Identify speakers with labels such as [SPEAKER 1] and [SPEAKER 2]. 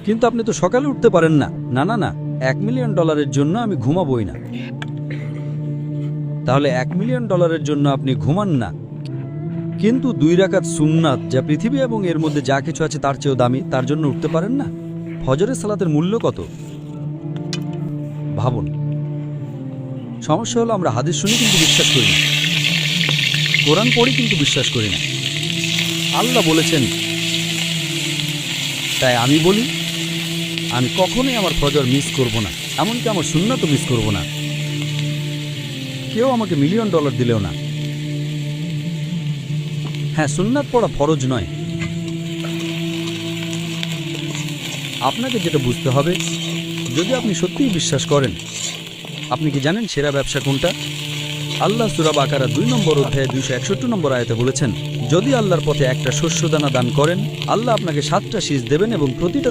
[SPEAKER 1] কিন্তু আপনি তো সকালে উঠতে পারেন না। না না না, $1 মিলিয়ন জন্য আমি ঘুমাবই না। তাহলে $1 মিলিয়ন জন্য আপনি ঘুমান না, কিন্তু 2 রাকাত সুন্নাত যা পৃথিবী এবং এর মধ্যে যা কিছু আছে তার চেয়েও দামি, তার জন্য উঠতে পারেন না? ফজরের সালাতের মূল্য কত ভাবুন। সমস্যা হলো আমরা হাদিস শুনি কিন্তু বিশ্বাস করি না, কোরআন পড়ি কিন্তু বিশ্বাস করি না। আল্লাহ বলেছেন, তাই আমি বলি আমি কখনোই আমার ফজর মিস করব না, এমনকি আমার সুন্নাতও মিস করব না। কেউ আমাকে $1 মিলিয়ন দিলেও না। হ্যাঁ, সুন্নাত পড়া ফরজ নয়। আপনাকে যেটা বুঝতে হবে, যদি আপনি সত্যিই বিশ্বাস করেন, আপনি কি জানেন সেরা ব্যবসা কোনটা? আল্লাহ সূরা বাকারা 2 নম্বর অধ্যায়ে 261 নম্বর আয়াতে বলেছেন, যদি আল্লাহর পথে একটা শস্যদানা দান করেন, আল্লাহ আপনাকে 7টা শীষ দেবেন এবং প্রতিটা